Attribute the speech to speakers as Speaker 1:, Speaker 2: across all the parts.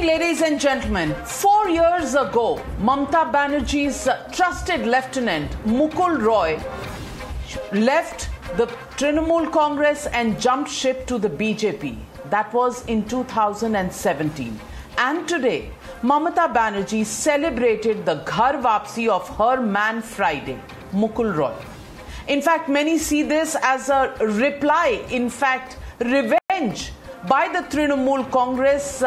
Speaker 1: evening, ladies and gentlemen. 4 years ago, Mamata Banerjee's trusted lieutenant, Mukul Roy, left the Trinamool Congress and jumped ship to the BJP. That was in 2017. And today, Mamata Banerjee celebrated the Ghar Wapsi of her man Friday, Mukul Roy. In fact, many see this as a reply, in fact, revenge by the Trinamool Congress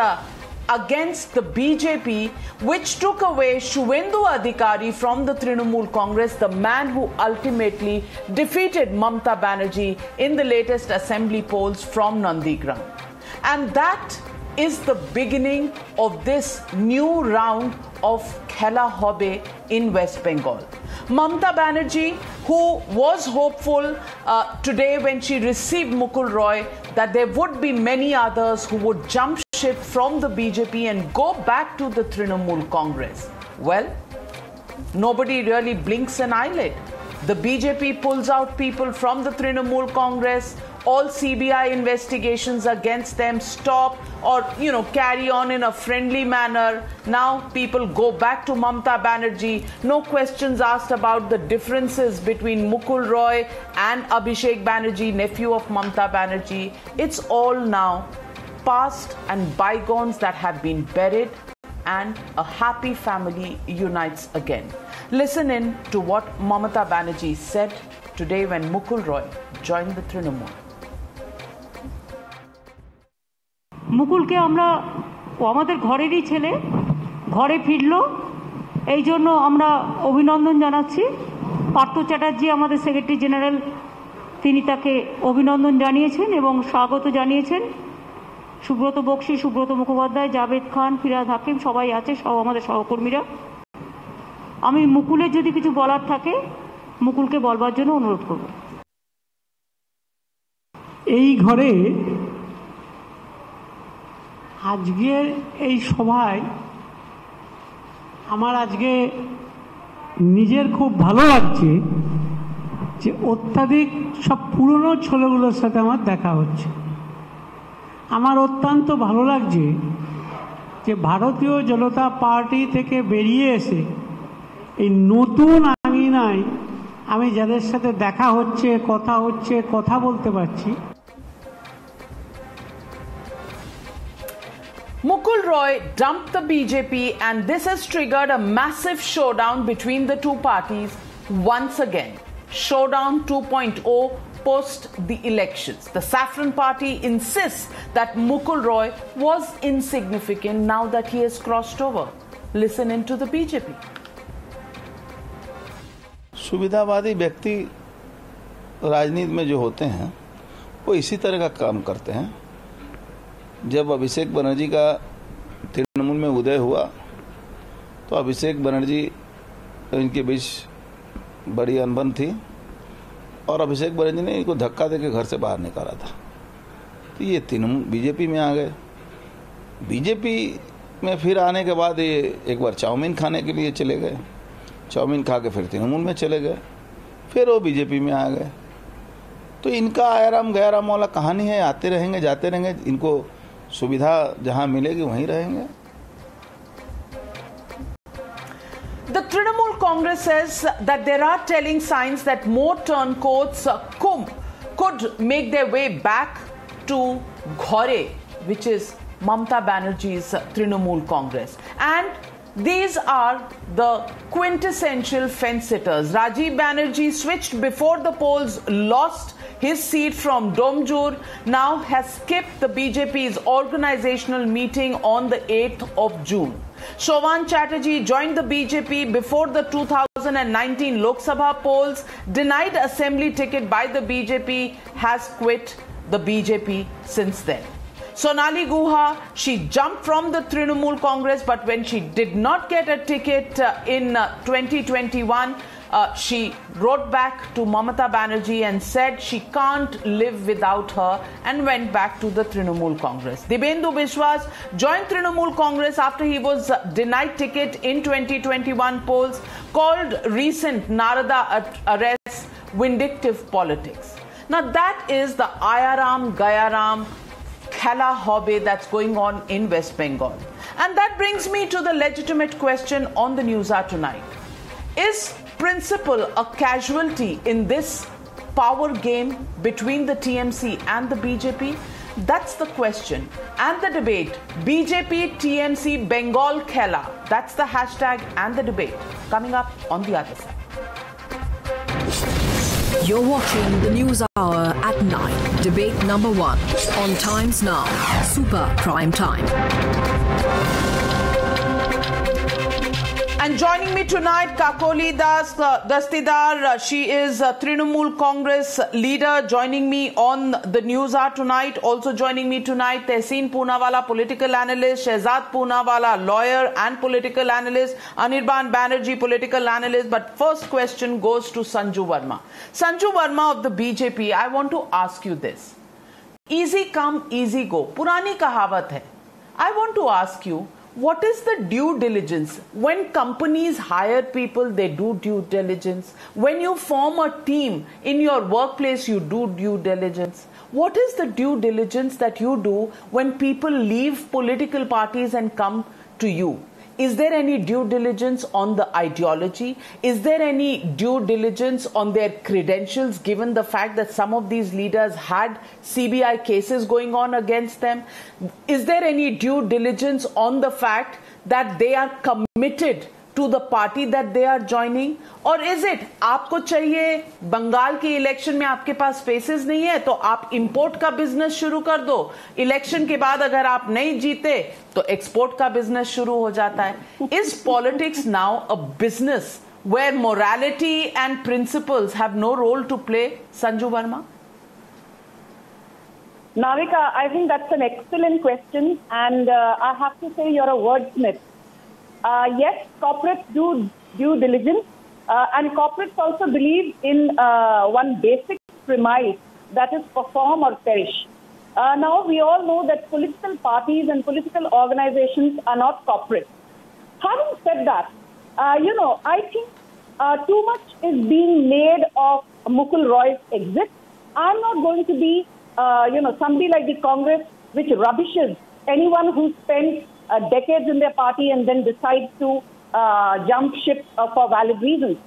Speaker 1: against the BJP, which took away Shubhendu Adhikari from the Trinamool Congress, the man who ultimately defeated Mamata Banerjee in the latest assembly polls from Nandigram. And that is the beginning of this new round of Khela Hobe in West Bengal. Mamata Banerjee, who was hopeful today when she received Mukul Roy that there would be many others who would jump ship from the BJP and go back to the Trinamool Congress. Well, nobody really blinks an eyelid. The BJP pulls out people from the Trinamool Congress. All CBI investigations against them stop or, carry on in a friendly manner. Now people go back to Mamata Banerjee. No questions asked about the differences between Mukul Roy and Abhishek Banerjee, nephew of Mamata Banerjee. It's all now past and bygones that have been buried, and a happy family unites again. Listen in to what Mamata Banerjee said today when Mukul Roy joined the Trinamool.
Speaker 2: মুকুলকে আমরা আমাদের ঘরেরই ছেলে, ঘরে ফিরলো, এই জন্য আমরা অভিনন্দন জানাচ্ছি। পার্থ চ্যাটার্জি আমাদের সেক্রেটারি জেনারেল, তিনি তাকে অভিনন্দন জানিয়েছেন এবং স্বাগত জানিয়েছেন। সুব্রত বক্সি, সুব্রত মুখোপাধ্যায়, জাভেদ খান, ফিরাদ হাকিম সবাই আছে, সব আমাদের সহকর্মীরা। আমি মুকুলের যদি কিছু বলার থাকে মুকুলকে বলবার জন্য অনুরোধ করব।
Speaker 3: এই ঘরে আজকের এই সভায় আমার আজকে নিজের খুব ভালো লাগছে যে অত্যাধিক সব পুরনো ছেলেগুলোর সাথে আমার দেখা হচ্ছে। আমার অত্যন্ত ভালো লাগছে যে ভারতীয় জনতা পার্টি থেকে বেরিয়ে এসে এই নতুন আঙিনায় আমি যাদের সাথে দেখা হচ্ছে, কথা বলতে পারছি।
Speaker 1: Mukul Roy dumped the BJP, and this has triggered a massive showdown between the two parties once again. Showdown 2.0 post the elections. The Saffron Party insists that Mukul Roy was insignificant now that he has crossed over. Listen in to the BJP.
Speaker 4: सुविधावादी व्यक्ति राजनीति में जो होते हैं वो इसी तरह का काम करते हैं। जब अभिषेक बनर्जी का तृणमूल में उदय हुआ तो अभिषेक बनर्जी इनके बीच बड़ी अनबन थी और अभिषेक बनर्जी ने इनको धक्का देकर घर से बाहर निकाला था। तो ये तृणमूल बीजेपी में आ गए। बीजेपी में फिर आने के बाद ये एक बार चाउमीन खाने के लिए चले गए, चाउमीन खा के फिर तृणमूल में चले गए, फिर वो बीजेपी में आ गए। तो इनका आयाराम गयाराम वाला कहानी है, आते रहेंगे जाते रहेंगे, इनको सुविधा जहां मिलेगी वहीं रहेंगे।
Speaker 1: The Trinamool Congress says that there are telling signs that more turncoats could make their way back to Ghore, which is Mamata Banerjee's Trinamool Congress. And these are the quintessential fence-sitters. Rajiv Banerjee switched before the polls, lost his seat from Domjur, now has skipped the BJP's organizational meeting on the 8th of June. Shovan Chatterjee joined the BJP before the 2019 Lok Sabha polls, denied assembly ticket by the BJP, has quit the BJP since then. Sonali Guha, she jumped from the Trinamool Congress, but when she did not get a ticket in 2021, she wrote back to Mamata Banerjee and said she can't live without her and went back to the Trinamool Congress. Dibyendu Biswas joined Trinamool Congress after he was denied ticket in 2021 polls, called recent Narada arrests vindictive politics. Now that is the Ayaram Gayaram khela hobby that's going on in West Bengal. And that brings me to the legitimate question on the News Hour tonight. Is principle a casualty in this power game between the TMC and the BJP? That's the question and the debate. BJP TMC Bengal Khela. That's the hashtag and the debate coming up on the other side.
Speaker 5: You're watching the News Hour at 9. Debate number 1 on Times Now. Super Prime Time.
Speaker 1: And joining me tonight, Kakoli Dastidar. She is Trinamool Congress leader. Joining me on the News Hour tonight. Also joining me tonight, Tehseen Poonawala, political analyst. Shehzad Poonawala, lawyer and political analyst. Anirban Banerjee, political analyst. But first question goes to Sanju Verma. Sanju Verma of the BJP, I want to ask you this. Easy come, easy go. Purani kahavat hai. I want to ask you, what is the due diligence? When companies hire people, they do due diligence. When you form a team in your workplace, you do due diligence. What is the due diligence that you do when people leave political parties and come to you? Is there any due diligence on the ideology? Is there any due diligence on their credentials, given the fact that some of these leaders had CBI cases going on against them? Is there any due diligence on the fact that they are committed to the party that they are joining? Or is it आपको चाहिए बंगाल की election में आपके पास spaces नहीं है तो आप import का बिजनेस शुरू कर दो, इलेक्शन के बाद अगर आप नहीं जीते तो एक्सपोर्ट का बिजनेस शुरू हो जाता है? Is politics now a business where morality and principles have no role to play, Sanju Verma?
Speaker 6: Navika, I think that's an excellent question, and I have to say you're a wordsmith. Yes, corporates do due diligence, and corporates also believe in one basic premise, that is perform or perish. Now, we all know that political parties and political organizations are not corporate. Having said that, I think too much is being made of Mukul Roy's exit. I'm not going to be, somebody like the Congress which rubbishes anyone who spends decades in their party and then decides to jump ship for valid reasons.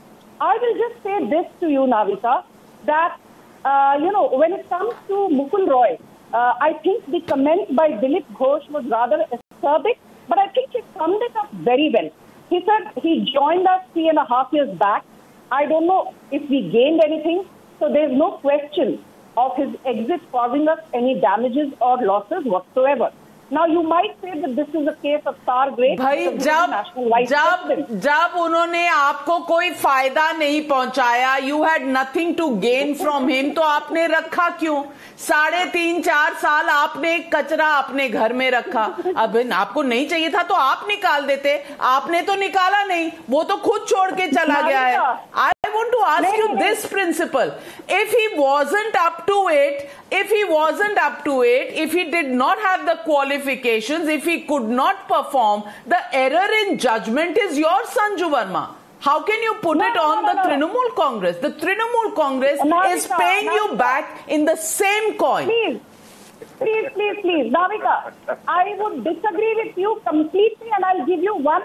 Speaker 6: I will just say this to you, Navika, that, when it comes to Mukul Roy, I think the comment by Dilip Ghosh was rather acerbic, but I think he summed it up very well. He said he joined us 3.5 years back. I don't know if we gained anything, so there's no question of his exit causing us any damages or losses whatsoever. Now you might say that this is a case of star grade.
Speaker 1: भाई जब उन्होंने आपको कोई फायदा नहीं पहुंचाया, you had nothing to gain from him, तो आपने रखा क्यों? 3.5-4 साल आपने कचरा अपने घर में रखा. अब आपको नहीं चाहिए था तो आप निकाल देते, आपने तो निकाला नहीं, वो तो खुद छोड़ के चला गया है. I want to ask you this principle. If he wasn't up to it, if he did not have the qualifications, if he could not perform, the error in judgment is yours, Sanju Verma. How can you put it on the Trinamool Congress? The Trinamool Congress is paying you back in the same coin.
Speaker 6: Please, Navika, I would disagree with you completely, and I'll give you one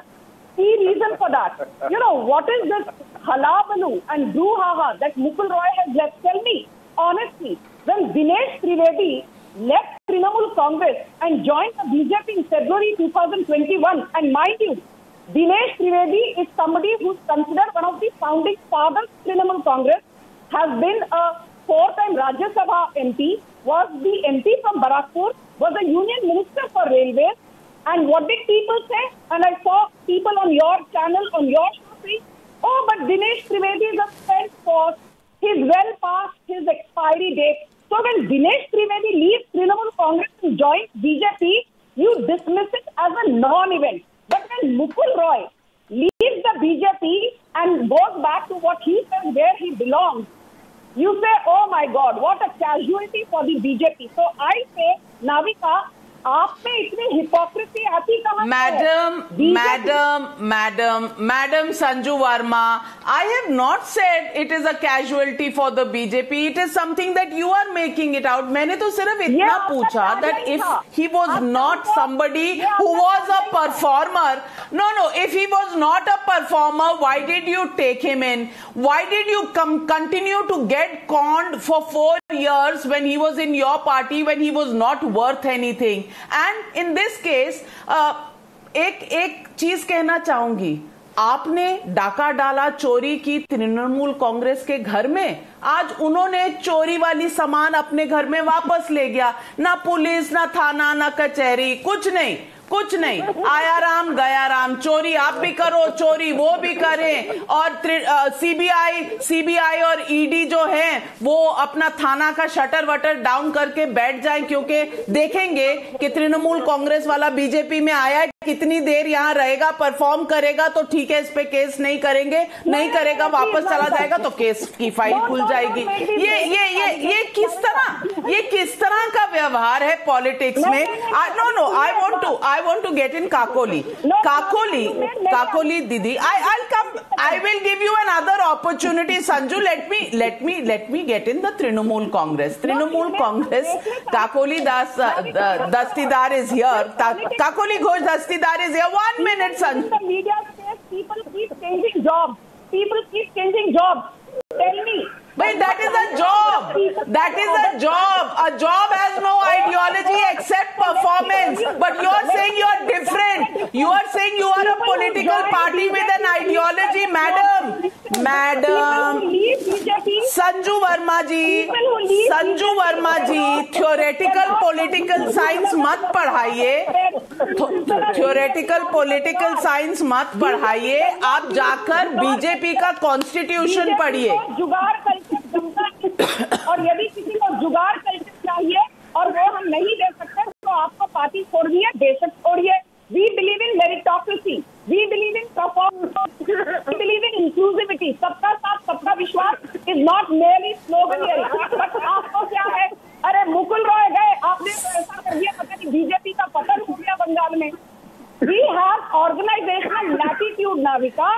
Speaker 6: key reason for that. What is this halabaloo and brouhaha that Mukul Roy has left? Tell me, honestly, when Dinesh Trivedi left Trinamool Congress and joined the BJP in February 2021, and mind you, Dinesh Trivedi is somebody who's considered one of the founding fathers of Trinamool Congress, has been a 4-time Rajya Sabha MP, was the MP from Barakpur, was a union minister for railways. And what did people say? And I saw people on your channel, on your show saying, oh, but Dinesh Trivedi is a spent force. He's well past his expiry date. So when Dinesh Trivedi leaves Trinamool Congress and joins BJP, you dismiss it as a non-event. But when Mukul Roy leaves the BJP and goes back to what he says where he belongs, you say, oh my God, what a casualty for the BJP. So I say, Navika, आप में इतनी hypocrisy आती कहां से?
Speaker 1: Madam Sanju Verma, I have not said it is a casualty for the BJP. It is something that you are making it out. मैंने तो सिर्फ इतना पूछा that if he was not somebody who was a performer, no, if he was not a performer, why did you take him in? Why did you continue to get conned for 4 years when he was in your party, when he was not worth anything? And in this case, एक चीज कहना चाहूंगी, आपने डाका डाला चोरी की तृणमूल कांग्रेस के घर में, आज उन्होंने चोरी वाली सामान अपने घर में वापस ले गया। ना पुलिस, ना थाना, ना कचहरी, कुछ नहीं, आया राम गया राम। चोरी आप भी करो, चोरी वो भी करें, और सीबीआई और ईडी जो है वो अपना थाना का शटर वटर डाउन करके बैठ जाएं, क्योंकि देखेंगे कि तृणमूल कांग्रेस वाला बीजेपी में आया है, कितनी देर यहाँ रहेगा, परफॉर्म करेगा तो ठीक है, इस पे केस नहीं करेंगे, नहीं करेगा वापस चला जाएगा तो केस की फाइल खुल जाएगी। ये किस तरह का व्यवहार है पॉलिटिक्स में? No, I want to get in Kakoli. Kakoli Didi, I will give you another opportunity. Sanju, let me get in the Trinamool Congress. Kakoli Dastidar is here. Kakoli Ghosh Dastidar is here. 1 minute, Sanju.
Speaker 6: The media says people keep changing jobs. Tell me.
Speaker 1: But that is a job. A job has no ideology except performance. But you are saying you are different. You are saying you are a political party with an ideology, madam. Sanju Verma ji, theoretical political science मत पढ़ाइए, आप जाकर BJP का constitution पढ़िए।
Speaker 6: जुगाड़ culture, और यदि किसी को जुगाड़ कल्चर चाहिए और वो हम नहीं दे सकते तो आपको पार्टी छोड़िए, देश छोड़िए। We believe in meritocracy. We believe in performance. We believe in inclusivity. सबका साथ सबका विश्वास is not merely slogan here. But आपको क्या है? अरे मुकुल रॉय गए, आपने तो ऐसा कर दिया, पता नहीं बीजेपी का पतन हो गया बंगाल में। We have organizational latitude, Navika.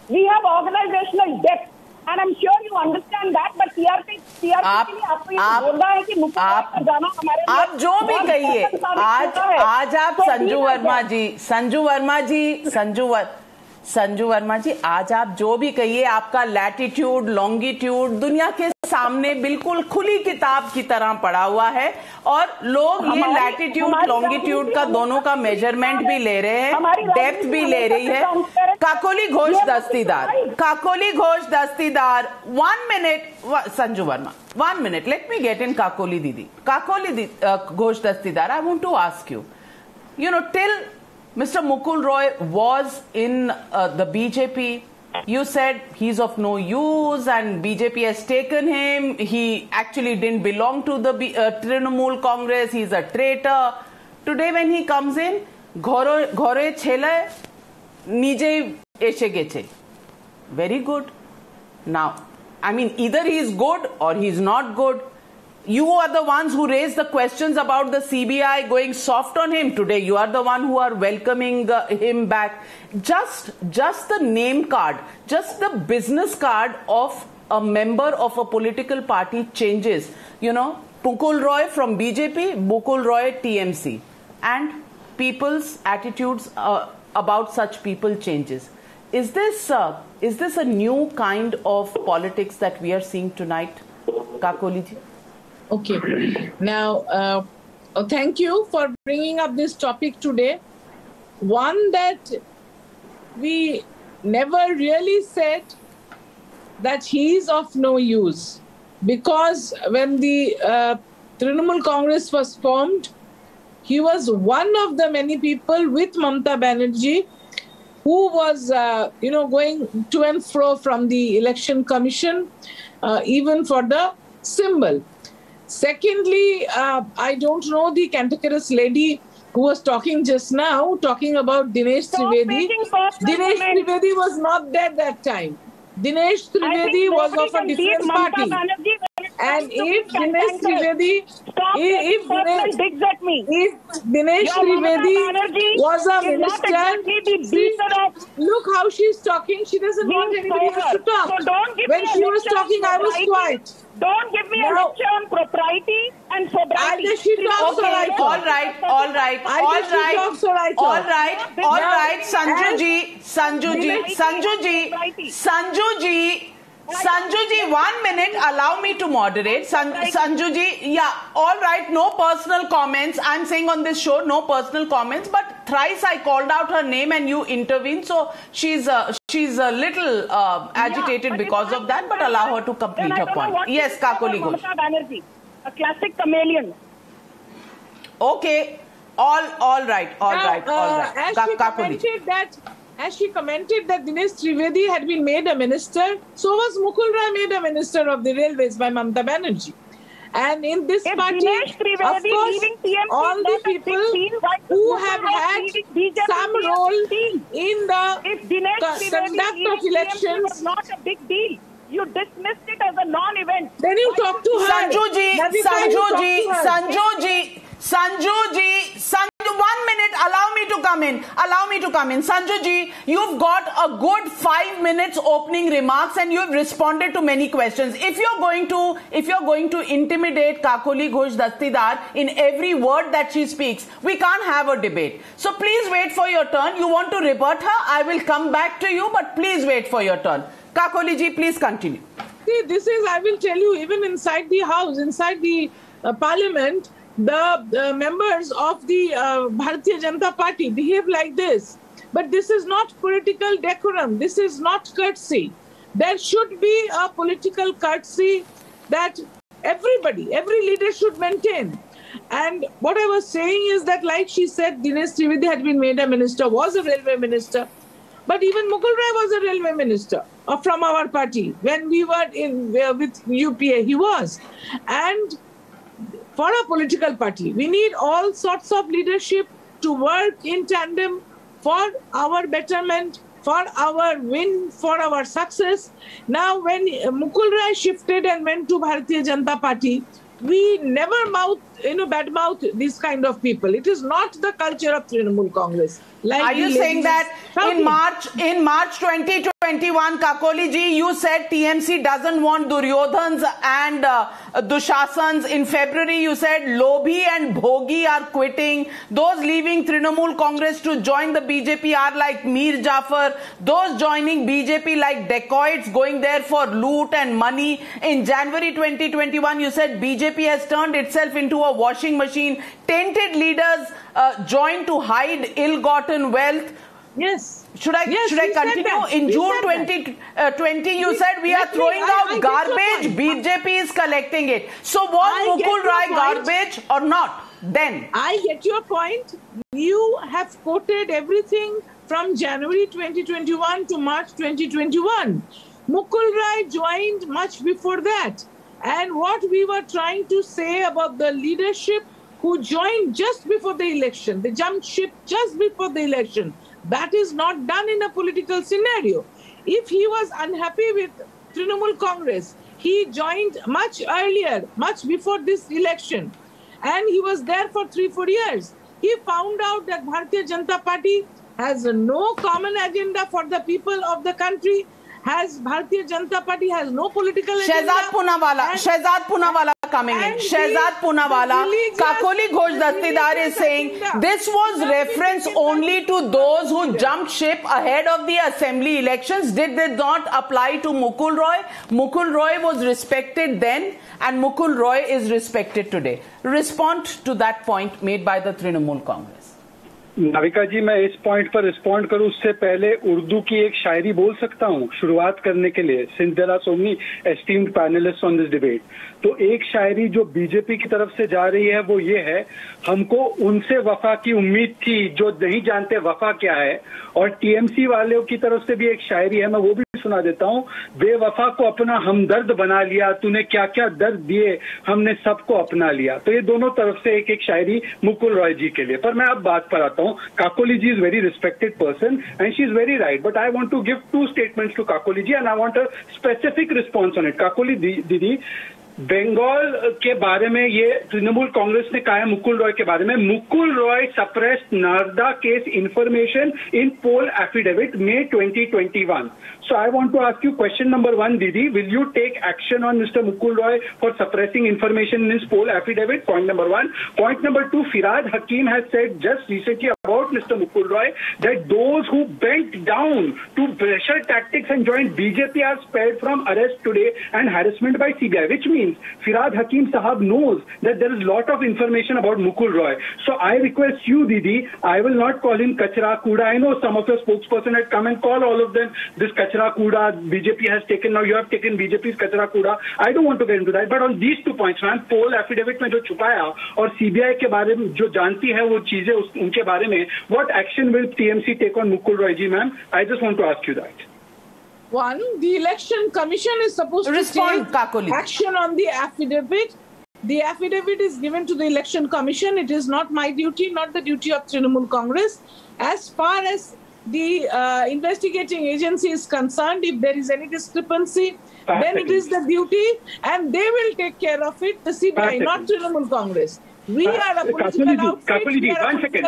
Speaker 6: We have organizational depth. And I'm sure you understand that, but TRP के लिए आपको ये बोल रहा है कि मुकुल रॉय का जाना हमारे लिए,
Speaker 1: आप जो भी कहिए, आज आप संजू वर्मा जी, आज आप जो भी कहिए, आपका लैटिट्यूड लॉन्गिट्यूड दुनिया के सामने बिल्कुल खुली किताब की तरह पड़ा हुआ है, और लोग ये लैटिट्यूड लॉन्गिट्यूड का दोनों का मेजरमेंट भी ले रहे हैं, डेप्थ भी ले रही है। Kakoli Ghosh Dastidar 1 minute, Sanju Verma 1 minute, let me get in Kakoli Didi. Ghosh Dastidar, I want to ask you, till Mr. Mukul Roy was in the BJP, you said he's of no use and BJP has taken him. He actually didn't belong to the Trinamool Congress. He's a traitor. Today when he comes in, ঘরে ছেলে নিজেই এসে গেছে. Very good. Now, I mean, either he is good or he is not good. You are the ones who raised the questions about the CBI going soft on him. Today you are the one who are welcoming him back. Just the name card, just the business card of a member of a political party changes. Mukul Roy from BJP, Mukul Roy TMC, and people's attitudes about such people changes. Is this a new kind of politics that we are seeing tonight, Kakoli ji?
Speaker 7: Okay. Now, thank you for bringing up this topic today. One that we never really said that he is of no use, because when the Trinamool Congress was formed, he was one of the many people with Mamata Banerjee who was, going to and fro from the election commission, even for the symbol. Secondly, I don't know the cantankerous lady who was talking just now, talking about Dinesh Trivedi. Dinesh Trivedi was not there that time. Dinesh Trivedi was of a different party. And if Dinesh Trivedi, if Dinesh Trivedi was a minister, look how she's talking. She doesn't want anybody else to talk.
Speaker 6: So don't give
Speaker 7: when she was talking, I was quiet.
Speaker 6: Don't give me a lecture on propriety and sobriety.
Speaker 7: Either she talks or I talk.
Speaker 1: All right, Sanju ji, 1 minute, allow me to moderate. Sanju ji, yeah, all right, no personal comments. I'm saying on this show, no personal comments, but thrice I called out her name and you intervened, so she's a little agitated because of that, but allow her to complete her point. Yes, Kakoli Ghosh.
Speaker 6: Banerjee, a classic chameleon.
Speaker 1: Okay, all right.
Speaker 7: As she commented that Dinesh Trivedi had been made a minister, so was Mukul Roy made a minister of the railways by Mamata Banerjee. And in this party, of course, all the people who have had some role in the conduct of elections.
Speaker 6: Was not a big deal. You dismissed it as a non-event.
Speaker 7: Then you talk to her.
Speaker 1: Sanju, 1 minute, allow me to come in. Sanju ji, you've got a good 5 minutes opening remarks and you've responded to many questions. If you're going to intimidate Kakoli Ghosh Dastidar in every word that she speaks, we can't have a debate. So please wait for your turn. You want to rebut her? I will come back to you, but please wait for your turn. Kakoli ji, please continue.
Speaker 7: See, this is, I will tell you, even inside the house, inside the parliament, the members of the Bharatiya Janata Party behave like this. But this is not political decorum. This is not courtesy. There should be a political courtesy that every leader should maintain. And what I was saying is that, like she said, Dinesh Trivedi had been made a minister, was a railway minister. But even Mukul Roy was a railway minister from our party. When we were with UPA, he was. And for a political party, we need all sorts of leadership to work in tandem for our betterment, for our win, for our success. Now, when Mukul Roy shifted and went to Bharatiya Janata Party, we never badmouth these kind of people. It is not the culture of Trinamool Congress. Like
Speaker 1: are you saying that in March 2021, Kakoli ji, you said TMC doesn't want Duryodhans and Dushasans. In February, you said Lobhi and Bhogi are quitting. Those leaving Trinamool Congress to join the BJP are like Mir Jafar. Those joining BJP like dacoits going there for loot and money. In January 2021, you said BJP has turned itself into a washing machine. Tainted leaders joined to hide ill-gotten wealth.
Speaker 7: Yes.
Speaker 1: Should I continue? In June 2020, you said we are throwing out garbage. BJP is collecting it. So was Mukul Roy garbage or not? Then
Speaker 7: I get your point. You have quoted everything from January 2021 to March 2021. Mukul Roy joined much before that. And what we were trying to say about the leadership who joined just before the election, they jumped ship just before the election. That is not done in a political scenario. If he was unhappy with Trinamool Congress, he joined much earlier, much before this election. And he was there for 3-4 years. He found out that Bharatiya Janata Party has no common agenda for the people of the country. Bharatiya Janata Party has no political agenda.
Speaker 1: Shehzad Poonawala coming in. Shehzad Poonawala, Kakoli Ghosh Dastidar is saying this was reference only to those who jumped ship ahead of the assembly elections. Did they not apply to Mukul Roy? Mukul Roy was respected then and Mukul Roy is respected today. Respond to that point made by the Trinamool Congress.
Speaker 8: Navika जी, मैं इस point पर respond करूं उससे पहले उर्दू की एक शायरी बोल सकता हूं शुरुआत करने के लिए, since there are so many esteemed panellists on this debate. तो एक शायरी जो बीजेपी की तरफ से जा रही है वो ये है, हमको उनसे वफा की उम्मीद थी जो नहीं जानते वफा क्या है। और टीएमसी वालों की तरफ से भी एक शायरी है, मैं वो भी सुना देता हूँ। बेवफा को अपना हमदर्द बना लिया, तूने क्या क्या दर्द दिए, हमने सबको अपना लिया। तो ये दोनों तरफ से एक एक शायरी मुकुल रॉय जी के लिए। पर मैं अब बात पर आता हूँ। Kakoli ji is very respected person and she is very right, but I want to give 2 statements to Kakoli ji and I want a specific response on it. Kakoli दीदी, बंगाल के बारे में ये तृणमूल कांग्रेस ने कहा है मुकुल रॉय के बारे में, Mukul Roy suppressed Narada case information in poll affidavit May 2021. So I want to ask you question number 1, Didi, will you take action on Mr. Mukul Roy for suppressing information in his poll affidavit? Point number 1. Point number 2, Firad Hakim has said just recently about Mr. Mukul Roy that those who bent down to pressure tactics and joined BJP are spared from arrest today and harassment by CBI, which means Firad Hakim Sahab knows that there is a lot of information about Mukul Roy. So I request you, Didi, I will not call him Kachra Kuda. I know some of your spokesperson had come and call all of them this Kachra Kuda. BJP has taken, now you have taken BJP's Kachra Kuda. I don't want to get into that, but on these 2 points, man, poll affidavit में जो छुपाया और CBI के बारे में जो जानती है वो चीजें उनके बारे में, what action will TMC take on Mukul Roy ji, ma'am? I just want to ask you that.
Speaker 7: One, the Election Commission is supposed to take action on the affidavit. The affidavit is given to the Election Commission. It is not my duty, not the duty of Trinamool Congress. As far as the investigating agency is concerned, if there is any discrepancy, then it is the duty and they will take care of it, the CBI, not Trinamool Congress. We are a political outfit.
Speaker 8: Kakuliji, one second.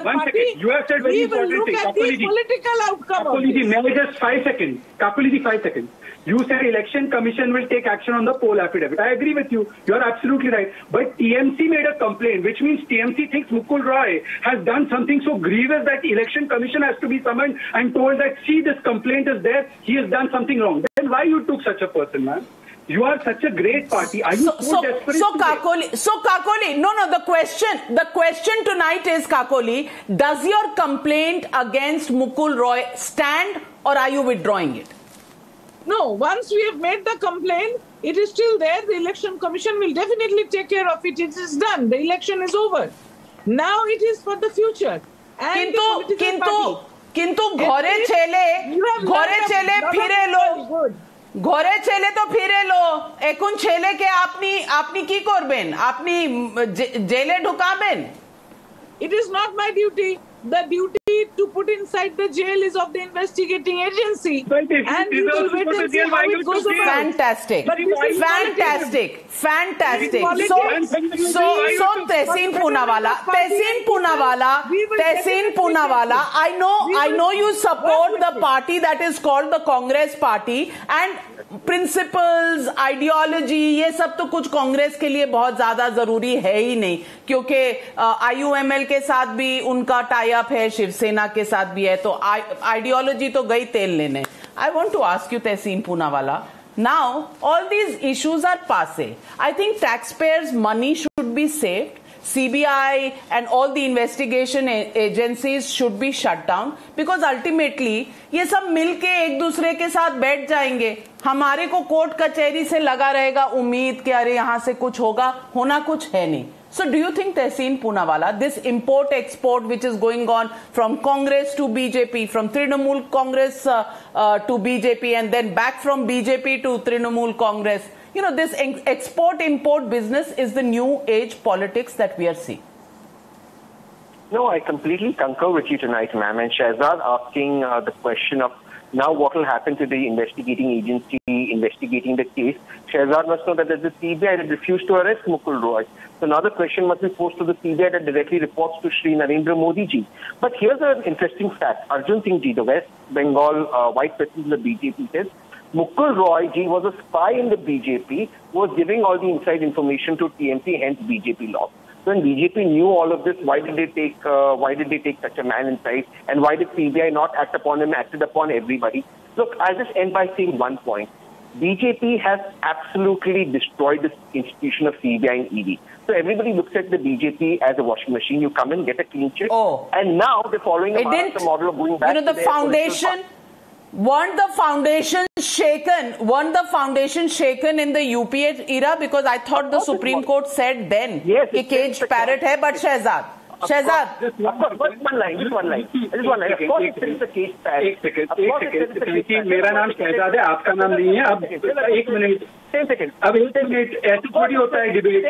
Speaker 8: You have said very important thing.
Speaker 7: We will look at the political outcome of this.
Speaker 8: May I just 5 seconds? Kakuliji, 5 seconds. You said Election Commission will take action on the poll affidavit. I agree with you. You are absolutely right. But TMC made a complaint, which means TMC thinks Mukul Roy has done something so grievous that Election Commission has to be summoned and told that, see, this complaint is there, he has done something wrong. Then why you took such a person, man? You are such a great party. Are you so desperate?
Speaker 1: So Kakoli, no, the question tonight is, Kakoli, does your complaint against Mukul Roy stand or are you withdrawing it?
Speaker 7: No, once we have made the complaint, it is still there. The Election Commission will definitely take care of it. It is done. The election is over. Now it is for the future. And
Speaker 1: किंतु घरे चले फिरे लो ঘরে ছেলে তো ফিরে লো এখন ছেলেকে আপনি কি করবেন আপনি জেলে ঢুকাবেন
Speaker 7: It is not my duty. The duty to put inside the jail is of the investigating agency. And we will wait and see how it goes about.
Speaker 1: Fantastic. So Tehseen Poonawalla, I know you support the party that is called the Congress Party, and principles ideology ये सब तो कुछ कांग्रेस के लिए बहुत ज्यादा जरूरी है ही नहीं, क्योंकि आईयूएमएल के साथ भी उनका टाई अप है, शिवसेना के साथ भी है, तो आइडियोलॉजी तो गई तेल लेने. I want to ask you Tehseen Poonawalla, now all these issues are passe. I think taxpayers money should be saved. CBI and all the investigation agencies should be shut down because ultimately ये सब मिलके एक दूसरे के साथ बैठ जाएंगे. हमारे को कोर्ट कचहरी से लगा रहेगा उम्मीद कि अरे यहाँ से कुछ होगा, होना कुछ है नहीं. So do you think, Tehseen Poonawalla, this import-export which is going on from Congress to BJP, from Trinamool Congress to BJP and then back from BJP to Trinamool Congress, you know, this export-import business is the new age politics that we are seeing?
Speaker 9: No, I completely concur with you tonight, ma'am. And Shehzad asking the question of now what will happen to the investigating agency investigating the case. Shehzad must know that there's the CBI that refused to arrest Mukul Roy. So now the question must be posed to the CBI that directly reports to Shri Narendra Modi ji. But here's an interesting fact. Arjun Singh ji, the West Bengal Vice President of the BJP, says Mukul Roy ji was a spy in the BJP, was giving all the inside information to TMC, hence BJP lost. So when BJP knew all of this, why did they take such a man inside, and why did CBI not act upon him, acted upon everybody? Look, I'll just end by saying one point. BJP has absolutely destroyed this institution of CBI and ED. So everybody looks at the BJP as a washing machine. You come in, get a clean chit, and now they're following the Maharashtra model of going back to
Speaker 1: the foundation. Weren't the foundation shaken in the UPA era? Because I thought the Supreme Court said then कि caged parrot है, but Shehzad. Shehzad.
Speaker 9: Just one line. Of course, it's the case that.
Speaker 8: एक second, मेरा नाम शहजाद है, आपका नाम नहीं है. अब 1 मिनट. अब 1 मिनट ऐसे थोड़ी होता है डिबेट.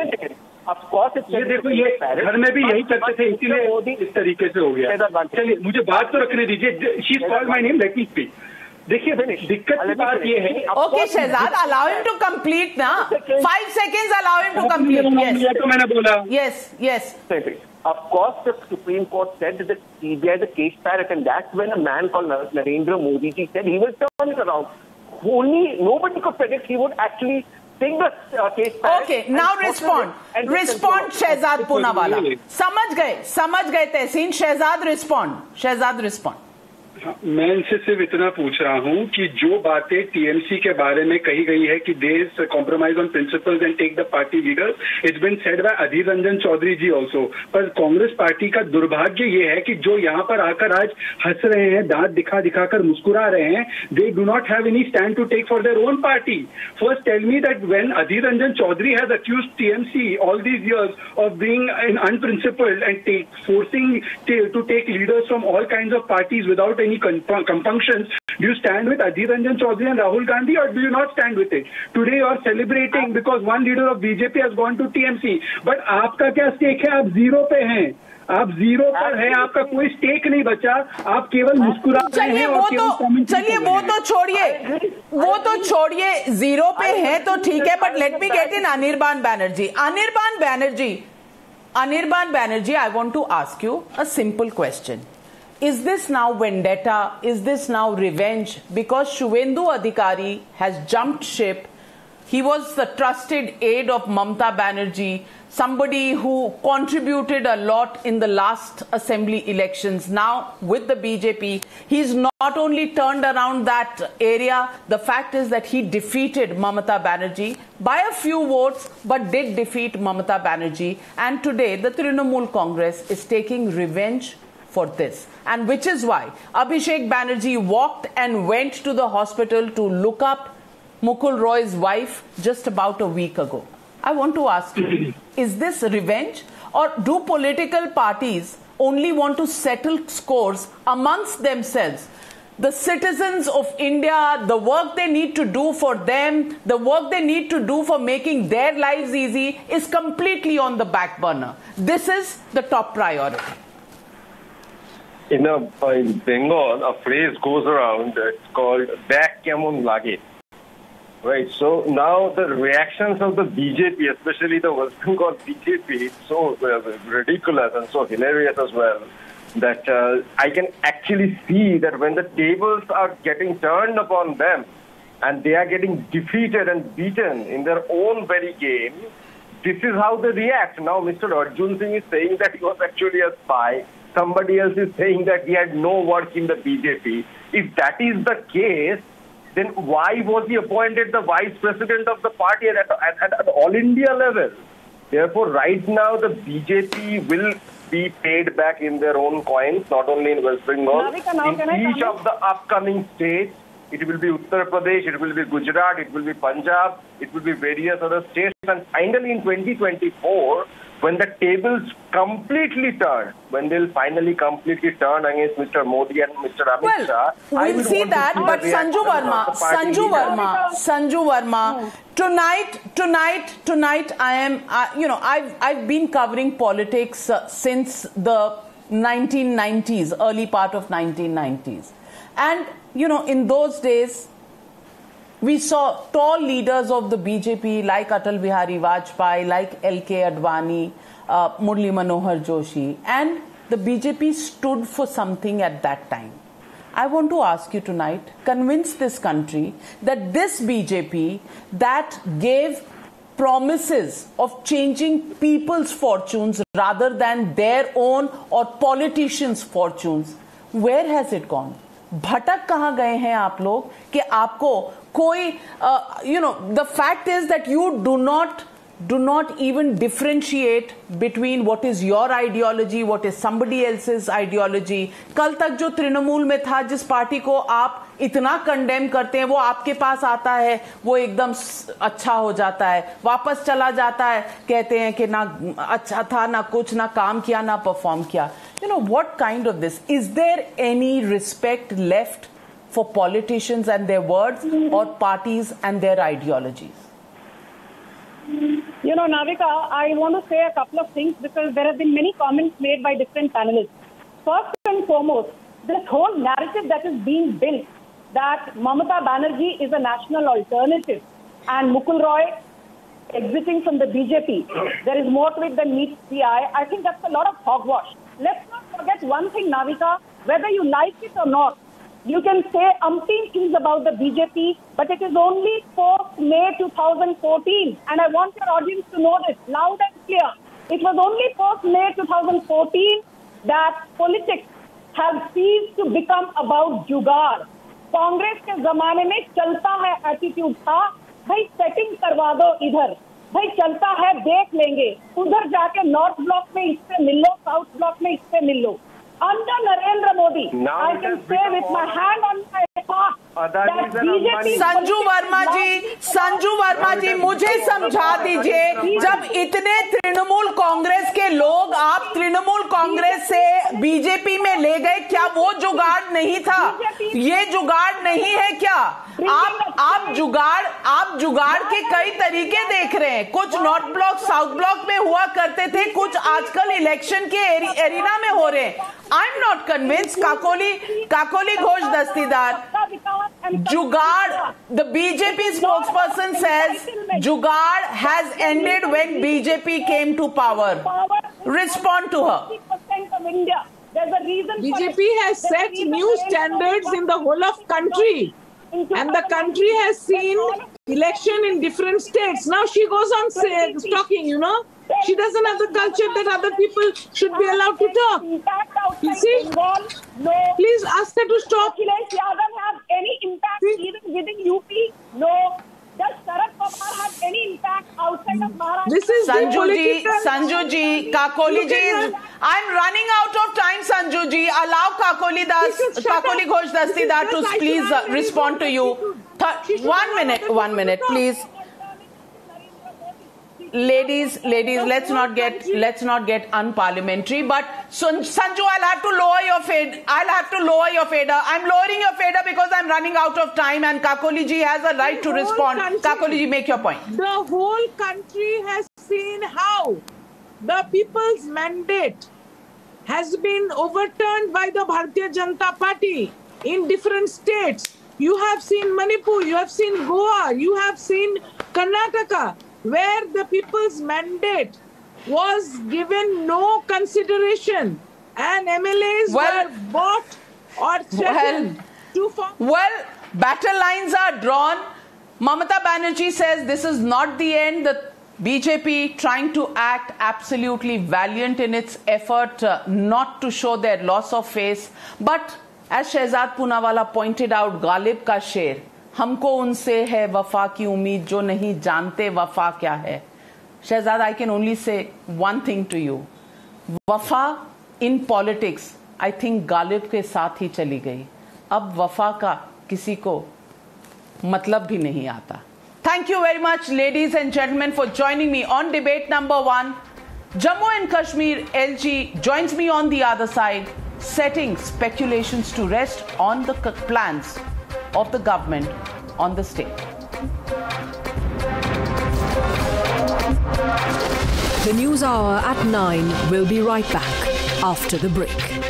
Speaker 8: ये देखो, ये घर में भी यही करते थे, इसीलिए इस तरीके से हो गया. चलिए, मुझे बात तो रखने दीजिए. She called my name, let me speak. देखिए, दिक्कत की बात ये है.
Speaker 1: Okay Shehzad, allow him to complete ना. 5 seconds, allow him to complete. Yes.
Speaker 8: तो मैंने बोला.
Speaker 1: Yes.
Speaker 9: Of course, the Supreme Court said that CBI is a case parrot, and that's when a man called Narendra Modi ji said he will turn it around. Nobody could predict he would actually take the case parrot.
Speaker 1: Okay, now respond Shehzad Poonawala. समझ गए तहसीन. Shehzad respond.
Speaker 8: मैं इनसे सिर्फ इतना पूछ रहा हूं कि जो बातें टीएमसी के बारे में कही गई है कि they compromise on principles and take the party leader, it's been said by Adhir Ranjan Chowdhury ji also. पर कांग्रेस पार्टी का दुर्भाग्य ये है कि जो यहाँ पर आकर आज हंस रहे हैं, दांत दिखाकर मुस्कुरा रहे हैं, they do not have any stand to take for their own party. First tell me that when Adhir Ranjan Chowdhury has accused TMC all these years of being unprincipled and forcing to take leaders from all kinds of parties without any compunctions, do you stand with Adhir Ranjan Chaudhary and Rahul Gandhi, or do you not stand with it? Today you are celebrating because one leader of BJP has gone to TMC, but आपका क्या stake है? आप zero पे हैं. आप zero पर है, आपका कोई स्टेक नहीं बचा. आप केवल मुस्कुरा रहे हैं.
Speaker 1: चलिए वो तो छोड़िए, जीरो पे है तो ठीक है. But let me get in Anirban Banerjee, I want to ask you a simple question. Is this now vendetta? Is this now revenge? Because Shubhendu Adhikari has jumped ship. He was the trusted aide of Mamata Banerjee, somebody who contributed a lot in the last assembly elections. Now with the BJP, he's not only turned around that area, the fact is that he defeated Mamata Banerjee by a few votes, but did defeat Mamata Banerjee. And today the Trinamool Congress is taking revenge for this, and which is why Abhishek Banerjee walked and went to the hospital to look up Mukul Roy's wife just about a week ago. I want to ask you, is this revenge, or do political parties only want to settle scores amongst themselves? The citizens of India, the work they need to do for them, the work they need to do for making their lives easy is completely on the back burner. This is the top priority.
Speaker 10: In Bengal, a phrase goes around, it's called "Back kemon lage." Right. So now the reactions of the BJP, especially the West Bengal BJP, is so ridiculous and so hilarious as well, that I can actually see that when the tables are getting turned upon them and they are getting defeated and beaten in their own very game, this is how they react. Now Mr. Arjun Singh is saying that he was actually a spy. Somebody else is saying that he had no work in the BJP. If that is the case, then why was he appointed the vice president of the party at all India level? Therefore, right now the BJP will be paid back in their own coins, not only in West Bengal, in each of the upcoming states. It will be Uttar Pradesh, it will be Gujarat, it will be Punjab, it will be various other states. And finally in 2024, when the tables completely turn, when they'll finally completely turn against Mr. Modi and Mr. Amit Shah,
Speaker 1: we'll see that. But Sanju Verma, tonight, I've been covering politics since the 1990s, early part of 1990s, and in those days, we saw tall leaders of the BJP like Atal Bihari Vajpayee, like L.K. Advani, Murli Manohar Joshi, and the BJP stood for something at that time. I want to ask you tonight, convince this country that this BJP that gave promises of changing people's fortunes rather than their own or politicians' fortunes, where has it gone? भटक कहाँ गए हैं आप लोग कि आपको कोई the fact is that you do not do not even differentiate between what is your ideology, what is somebody else's ideology. कल तक जो तृणमूल में था, जिस पार्टी को आप इतना कंडेम करते हैं, वो आपके पास आता है, वो एकदम अच्छा हो जाता है, वापस चला जाता है, कहते हैं कि ना अच्छा था, ना कुछ, ना काम किया, ना परफॉर्म किया. You know, what kind of this? Is there any respect left for politicians and their words, or parties and their ideologies?
Speaker 6: You know, Navika, I want to say a couple of things because there have been many comments made by different panelists. First and foremost, this whole narrative that is being built that Mamata Banerjee is a national alternative and Mukul Roy exiting from the BJP, there is more to it than meets the eye. I think that's a lot of hogwash. Let's not forget one thing, Navika, whether you like it or not, you can say umpteen things about the BJP, but it is only post-May 2014. And I want your audience to know this loud and clear. It was only post-May 2014 that politics has ceased to become about जुगाड़. कांग्रेस के जमाने में चलता है attitude था, भाई setting करवा दो इधर, भाई चलता है देख लेंगे, उधर जाके नॉर्थ ब्लॉक में इससे मिल लो, साउथ ब्लॉक में इससे मिल लो. Under Narendra Modi, I can say with my hand on my heart that BJP.
Speaker 1: Sanju Verma जी, मुझे समझा दीजिए, जब इतने तृणमूल कांग्रेस के लोग आप तृणमूल कांग्रेस से बीजेपी में ले गए, क्या वो जुगाड़ नहीं था? ये जुगाड़ नहीं है क्या? आप जुगाड़ के कई तरीके देख रहे हैं. कुछ नॉर्थ ब्लॉक, साउथ ब्लॉक में हुआ करते थे, कुछ आजकल इलेक्शन के एरिना में हो रहे हैं. I'm not convinced. Kakoli Ghosh Dastidar, जुगाड़, the BJP spokesperson says जुगाड़ has ended when BJP came to power. Respond to her.
Speaker 7: BJP has set new standards in the whole of country, and the country has seen election in different states. Now she goes on talking, you know. She doesn't have the culture that other people should be allowed to talk. You see? Please ask her to stop.
Speaker 6: Akhilesh Yadav have any impact even within UP? No. Does Sharad Pawar have any impact outside of Maharashtra?
Speaker 7: This is
Speaker 1: Sanju ji, Kakoli ji, I'm running out of time, Sanju ji. Allow Kakoli Ghosh Dastidar to please respond to you. 1 minute, please. Ladies, let's not get unparliamentary. But Sanju, I'll have to lower your fader. I'm lowering your fader because I'm running out of time, and Kakoli ji has a right to respond. Kakoli ji, make your point.
Speaker 7: The whole country has seen how the people's mandate has been overturned by the Bharatiya Janata Party in different states. You have seen Manipur, you have seen Goa, you have seen Karnataka, where the people's mandate was given no consideration and MLAs were bought or threatened to form.
Speaker 1: Well, battle lines are drawn. Mamata Banerjee says this is not the end. The BJP trying to act absolutely valiant in its effort not to show their loss of face. But as Shehzad Poonawalla pointed out, Ghalib ka sher, हमको उनसे है वफा की उम्मीद जो नहीं जानते वफा क्या है. Shehzad, I can only say one thing to you. वफा in politics, I think Ghalib के साथ ही चली गई. अब वफा का किसी को मतलब भी नहीं आता. Thank you very much, ladies and gentlemen, for joining me on debate number 1. Jammu and Kashmir LG joins me on the other side, setting speculations to rest on the plans of the government on the state.
Speaker 5: The News Hour at 9 will be right back after the break.